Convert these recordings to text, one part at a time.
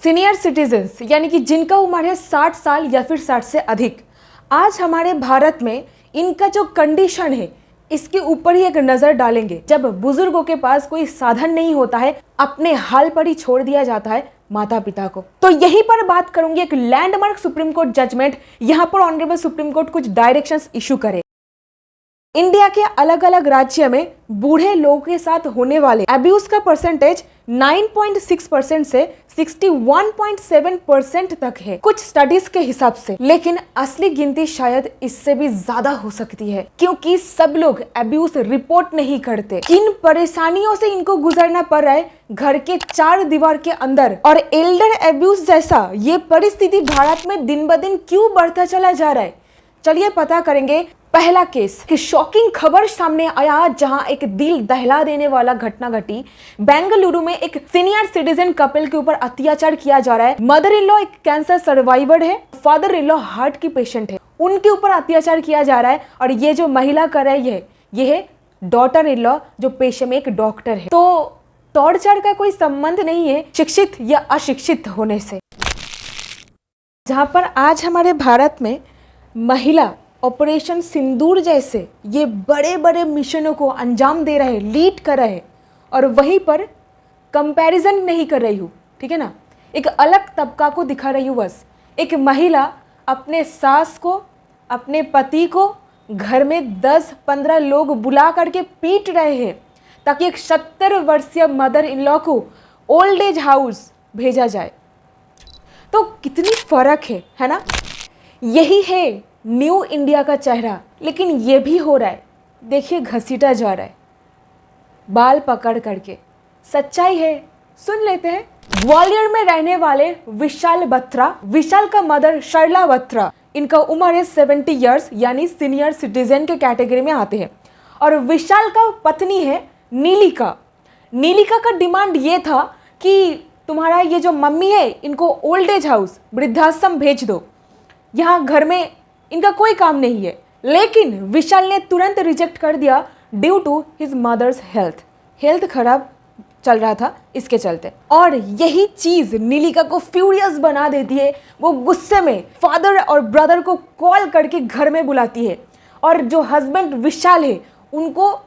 Senior citizens यानी कि जिनका उम्र है 60 साल या फिर 60 से अधिक, आज हमारे भारत में इनका जो कंडीशन है इसके ऊपर ही एक नज़र डालेंगे। जब बुजुर्गों के पास कोई साधन नहीं होता है, अपने हाल पर ही छोड़ दिया जाता है माता पिता को। तो यहीं पर बात करूंगी एक लैंडमार्क सुप्रीम कोर्ट जजमेंट। यहां पर ऑनरेबल सुप्रीम कोर्ट कुछ डायरेक्शंस इशू करे। इंडिया के अलग अलग राज्य में बूढ़े लोगों के साथ होने वाले अब्यूज का परसेंटेज 9.6% से 61.7% तक है कुछ स्टडीज के हिसाब से। लेकिन असली गिनती शायद इससे भी ज्यादा हो सकती है, क्योंकि सब लोग अब्यूज रिपोर्ट नहीं करते। किन परेशानियों से इनको गुजरना पड़ रहा है घर के 4 दीवार के अंदर, और एल्डर अब्यूज जैसा ये परिस्थिति भारत में दिन ब दिन क्यों बढ़ता चला जा रहा है, चलिए पता करेंगे। पहला केस कि शॉकिंग खबर सामने आया, जहां एक दिल दहला देने वाला घटना घटी। बेंगलुरु में एक सीनियर सिटीजन कपल के ऊपर अत्याचार किया जा रहा है। मदर इन लॉ एक कैंसर सर्वाइवर है, फादर इन लॉ हार्ट की पेशेंट है। उनके ऊपर अत्याचार किया जा रहा है, और ये जो महिला कर रही है ये है डॉटर इन लॉ, जो पेशे में एक डॉक्टर है। तो टॉर्चर का कोई संबंध नहीं है शिक्षित या अशिक्षित होने से। जहां पर आज हमारे भारत में महिला ऑपरेशन सिंदूर जैसे ये बड़े बड़े मिशनों को अंजाम दे रहे, लीड कर रहे, और वहीं पर कंपैरिजन नहीं कर रही हूँ, ठीक है ना, एक अलग तबका को दिखा रही हूँ। बस एक महिला अपने सास को, अपने पति को घर में 10-15 लोग बुला करके पीट रहे हैं ताकि एक 70 वर्षीय मदर इन लॉ को ओल्ड एज हाउस भेजा जाए। तो कितनी फर्क है ना। यही है न्यू इंडिया का चेहरा। लेकिन ये भी हो रहा है, देखिए घसीटा जा रहा है बाल पकड़ करके। सच्चाई है, सुन लेते हैं। ग्वालियर में रहने वाले विशाल बत्रा, विशाल का मदर शर्ला बत्रा, इनका उम्र है 70 इयर्स यानी सीनियर सिटीजन के कैटेगरी में आते हैं। और विशाल का पत्नी है नीलिका। नीलिका का डिमांड ये था कि तुम्हारा ये जो मम्मी है इनको ओल्ड एज हाउस, वृद्धाश्रम भेज दो, यहाँ घर में इनका कोई काम नहीं है। लेकिन विशाल ने तुरंत रिजेक्ट कर दिया due to his mother's health खराब चल रहा था इसके चलते। और यही चीज नीलिका को फ्यूरियस बना देती है। वो गुस्से में फादर और ब्रदर को कॉल करके घर में बुलाती है, और जो हस्बैंड विशाल है उनको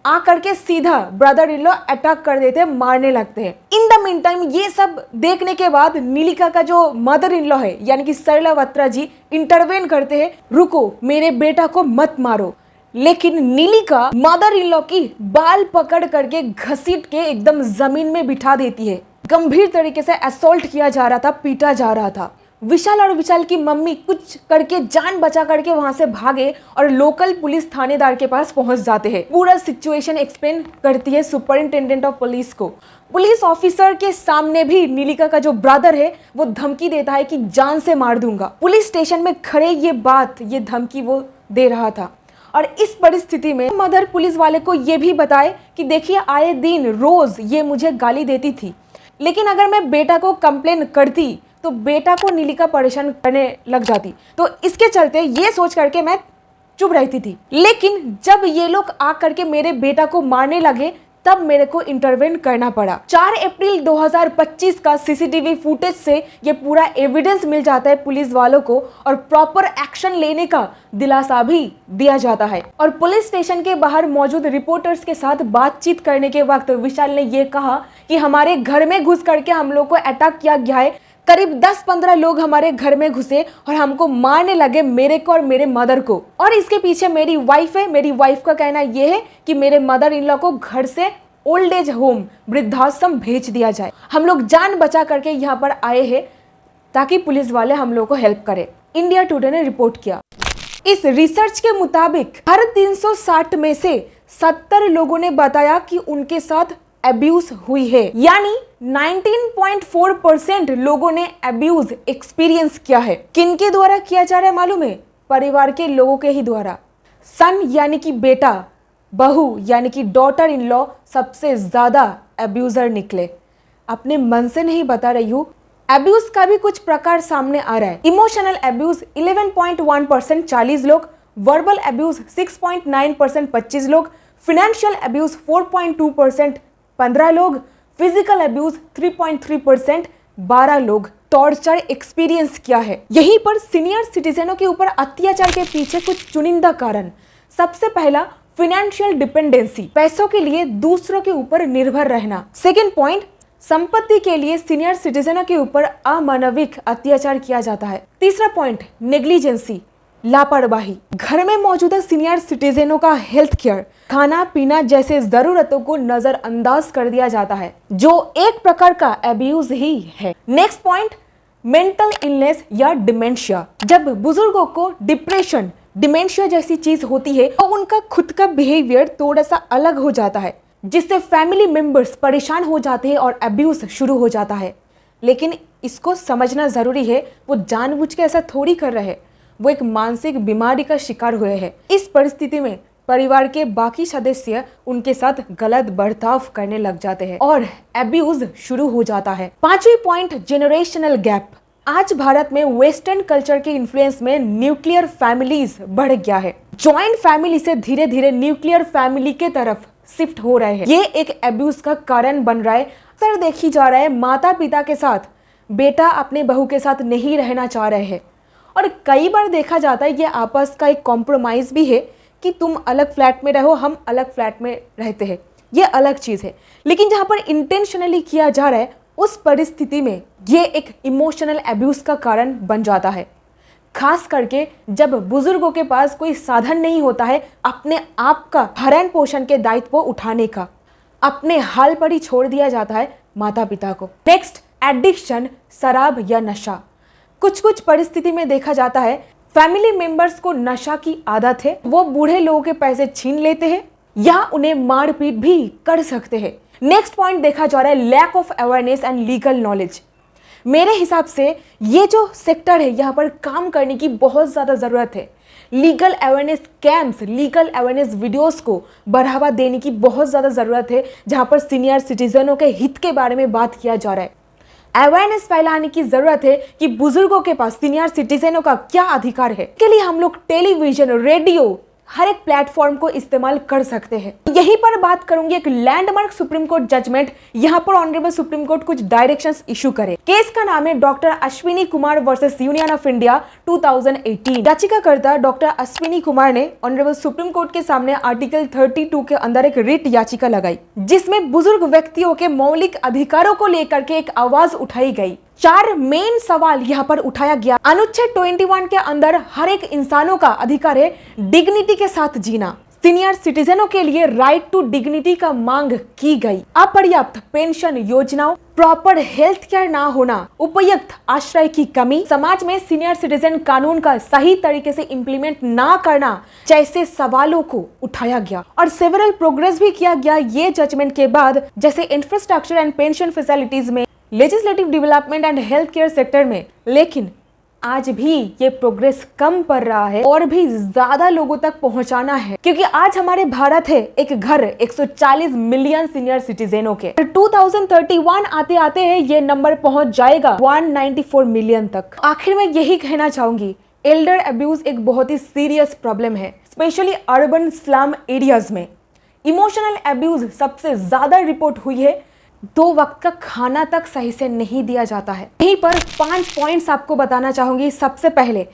आ करके सीधा ब्रदर इन लॉ अटैक कर देते हैं, मारने लगते हैं। इन द मीन टाइम ये सब देखने के बाद नीलिका का जो मदर इन लॉ है यानी कि सरला बत्रा जी इंटरवेन करते हैं, रुको मेरे बेटा को मत मारो। लेकिन नीलिका मदर इन लॉ की बाल पकड़ करके घसीट के एकदम जमीन में बिठा देती है। गंभीर तरीके से असॉल्ट किया जा रहा था, पीटा जा रहा था। विशाल और विशाल की मम्मी कुछ करके जान बचा करके वहां से भागे और लोकल पुलिस थानेदार के पास पहुंच जाते हैं। पूरा सिचुएशन एक्सप्लेन करती है सुपरिंटेंडेंट ऑफ पुलिस को। पुलिस ऑफिसर के सामने भी नीलिका का जो ब्रदर है वो धमकी देता है कि जान से मार दूंगा। पुलिस स्टेशन में खड़े ये धमकी वो दे रहा था। और इस परिस्थिति में मदर पुलिस वाले को ये भी बताए कि देखिए आए दिन रोज ये मुझे गाली देती थी, लेकिन अगर मैं बेटा को कंप्लेन करती तो बेटा को नीलिका परेशान करने लग जाती। तो इसके चलते ये सोच करके मैं चुप रहती थी। लेकिन जब ये लोग आ करके मेरे बेटा को मारने लगे तब मेरे को इंटरवेन करना पड़ा। 4 अप्रैल 2025 का सीसीटीवी फुटेज से ये पूरा एविडेंस मिल जाता है पुलिस वालों को, और प्रॉपर एक्शन लेने का दिलासा भी दिया जाता है। और पुलिस स्टेशन के बाहर मौजूद रिपोर्टर्स के साथ बातचीत करने के वक्त विशाल ने ये कहा कि हमारे घर में घुस करके हम लोग को अटैक किया गया है। करीब 10-15 लोग हमारे घर में घुसे और हमको मारने लगे, मेरे को और मेरे मदर को। और इसके पीछे मेरी वाइफ है। मेरी वाइफ का कहना यह है कि मेरे मदर इन लॉ को घर से ओल्ड एज होम, वृद्धाश्रम भेज दिया जाए। हम लोग जान बचा करके यहाँ पर आए हैं ताकि पुलिस वाले हम लोग को हेल्प करे, इंडिया टुडे ने रिपोर्ट किया। इस रिसर्च के मुताबिक हर 360 में से 70 लोगों ने बताया कि उनके साथ अब्यूज हुई है, यानी 19.4% लोगों ने अब्यूज एक्सपीरियंस किया है। किनके द्वारा किया जा रहा है मालूम है? परिवार के लोगों के ही द्वारा। सन यानी कि बेटा, बहू यानी कि डॉटर इन लॉ सबसे ज्यादा अब्यूजर निकले। अपने मन से नहीं बता रही हूँ। अब्यूज का भी कुछ प्रकार सामने आ रहा है। इमोशनल अब्यूज 11.1% 40 लोग, वर्बल अब्यूज 6.9% 25 लोग, फाइनेंशियल अब्यूज 4.2% 15 लोग, फिजिकल अब्यूज 3.3% 12 लोग टॉर्चर एक्सपीरियंस किया है। यहीं पर सीनियर सिटीजनों के ऊपर अत्याचार के पीछे कुछ चुनिंदा कारण। सबसे पहला, फाइनेंशियल डिपेंडेंसी, पैसों के लिए दूसरों के ऊपर निर्भर रहना। सेकेंड पॉइंट, संपत्ति के लिए सीनियर सिटीजनों के ऊपर अमानविक अत्याचार किया जाता है। तीसरा पॉइंट, नेग्लिजेंसी, लापरवाही, घर में मौजूदा सीनियर सिटीजनों का हेल्थ केयर, खाना पीना जैसे जरूरतों को नजरअंदाज कर दिया जाता है, जो एक प्रकार का एब्यूज ही है। नेक्स्ट पॉइंट, मेंटल इलनेस या डिमेंशिया, जब बुजुर्गों को डिप्रेशन, डिमेंशिया जैसी चीज होती है तो उनका खुद का बिहेवियर थोड़ा सा अलग हो जाता है, जिससे फैमिली मेंबर्स परेशान हो जाते हैं और अब्यूज शुरू हो जाता है। लेकिन इसको समझना जरूरी है, वो जानबूझ के ऐसा थोड़ी कर रहे हैं, वो एक मानसिक बीमारी का शिकार हुए हैं। इस परिस्थिति में परिवार के बाकी सदस्य उनके साथ गलत बर्ताव करने लग जाते हैं और अब्यूज शुरू हो जाता है। पांचवी पॉइंट, जेनरेशनल गैप। आज भारत में वेस्टर्न कल्चर के इन्फ्लुएंस में न्यूक्लियर फैमिलीज बढ़ गया है। जॉइंट फैमिली से धीरे धीरे न्यूक्लियर फैमिली के तरफ शिफ्ट हो रहे हैं। ये एक अब्यूज का कारण बन रहा है। अक्सर देखी जा रहा है, माता पिता के साथ बेटा अपने बहू के साथ नहीं रहना चाह रहे हैं और कई बार देखा जाता है ये आपस का एक कॉम्प्रोमाइज भी है कि तुम अलग फ्लैट में रहो, हम अलग फ्लैट में रहते हैं, ये अलग चीज है। लेकिन जहां पर इंटेंशनली किया जा रहा है उस परिस्थिति में ये एक इमोशनल अब्यूज का कारण बन जाता है, खास करके जब बुजुर्गों के पास कोई साधन नहीं होता है अपने आप का भरण पोषण के दायित्व उठाने का, अपने हाल पर ही छोड़ दिया जाता है माता पिता को। नेक्स्ट, एडिक्शन, शराब या नशा। कुछ कुछ परिस्थिति में देखा जाता है फैमिली मेंबर्स को नशा की आदत है, वो बूढ़े लोगों के पैसे छीन लेते हैं या उन्हें मारपीट भी कर सकते हैं। नेक्स्ट पॉइंट देखा जा रहा है, lack of awareness and legal knowledge. मेरे हिसाब से ये जो सेक्टर है यहाँ पर काम करने की बहुत ज़्यादा ज़रूरत है। Legal awareness camps, legal awareness videos को बढ़ावा देने की बहुत ज़्यादा ज़रूरत है, जहाँ पर सीनियर सिटीजनों के हित के बारे में बात किया जा रहा है। अवेयरनेस फैलाने की जरूरत है कि बुजुर्गों के पास सीनियर सिटीजनों का क्या अधिकार है। इसके लिए हम लोग टेलीविजन, रेडियो, हर एक प्लेटफॉर्म को इस्तेमाल कर सकते हैं। यहीं पर बात करूंगी एक लैंडमार्क सुप्रीम कोर्ट जजमेंट। यहाँ पर ऑनरेबल सुप्रीम कोर्ट कुछ डायरेक्शंस इशू करे। केस का नाम है doctor Ashwini Kumar versus union of India 2018। याचिकाकर्ता डॉक्टर अश्विनी कुमार ने ऑनरेबल सुप्रीम कोर्ट के सामने आर्टिकल 32 के अंदर एक रिट याचिका लगाई, जिसमें बुजुर्ग व्यक्तियों के मौलिक अधिकारों को लेकर के एक आवाज उठाई गई। 4 मेन सवाल यहाँ पर उठाया गया। अनुच्छेद 21 के अंदर हर एक इंसानों का अधिकार है डिग्निटी के साथ जीना। सीनियर सिटीजनों के लिए राइट टू डिग्निटी का मांग की गई। अपर्याप्त पेंशन योजनाओं, प्रॉपर हेल्थ केयर ना होना, उपयुक्त आश्रय की कमी, समाज में सीनियर सिटीजन कानून का सही तरीके से इम्प्लीमेंट ना करना जैसे सवालों को उठाया गया और सेवरल प्रोग्रेस भी किया गया ये जजमेंट के बाद, जैसे इंफ्रास्ट्रक्चर एंड पेंशन फैसिलिटीज में, legislative development and health care sector में। लेकिन आज भी ये प्रोग्रेस कम पड़ रहा है और भी ज्यादा लोगों तक पहुंचाना है, क्योंकि आज हमारे भारत है एक घर 140 मिलियन सीनियर सिटीजनों के। 2031 आते आते हैं ये नंबर पहुंच जाएगा 194 मिलियन तक। आखिर में यही कहना चाहूंगी, एल्डर अब्यूज एक बहुत ही सीरियस प्रॉब्लम है, स्पेशली अर्बन स्लम एरियाज में। इमोशनल अब्यूज सबसे ज्यादा रिपोर्ट हुई है। 2 वक्त का खाना तक सही से नहीं दिया जाता है। यहीं पर 5 पॉइंट्स आपको बताना चाहूंगी। सबसे पहले,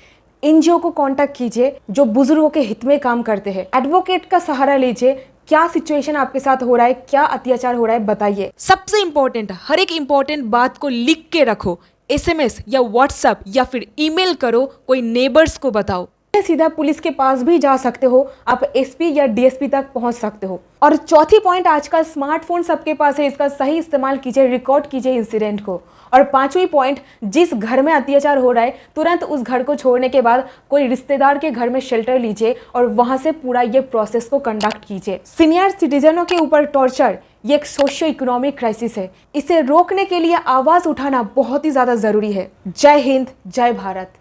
एनजीओ को कांटेक्ट कीजिए जो बुजुर्गों के हित में काम करते हैं। एडवोकेट का सहारा लीजिए। क्या सिचुएशन आपके साथ हो रहा है, क्या अत्याचार हो रहा है, बताइए। सबसे इंपॉर्टेंट, हर एक इंपॉर्टेंट बात को लिख के रखो, SMS या व्हाट्सएप या फिर ईमेल करो, कोई नेबर्स को बताओ। सीधा पुलिस के पास भी जा सकते हो, आप SP या DSP तक पहुंच सकते हो। और चौथी पॉइंट, आजकल स्मार्टफोन सबके पास है, इसका सही इस्तेमाल कीजिए, रिकॉर्ड कीजिए इंसिडेंट को। और 5वीं पॉइंट, जिस घर में अत्याचार हो रहा है तुरंत उस घर को छोड़ने के बाद कोई रिश्तेदार के घर में शेल्टर लीजिए और वहां से पूरा ये प्रोसेस को कंडक्ट कीजिए। सीनियर सिटीजनों के ऊपर टॉर्चर ये एक सोशियो इकोनॉमिक क्राइसिस है, इसे रोकने के लिए आवाज उठाना बहुत ही ज्यादा जरूरी है। जय हिंद, जय भारत।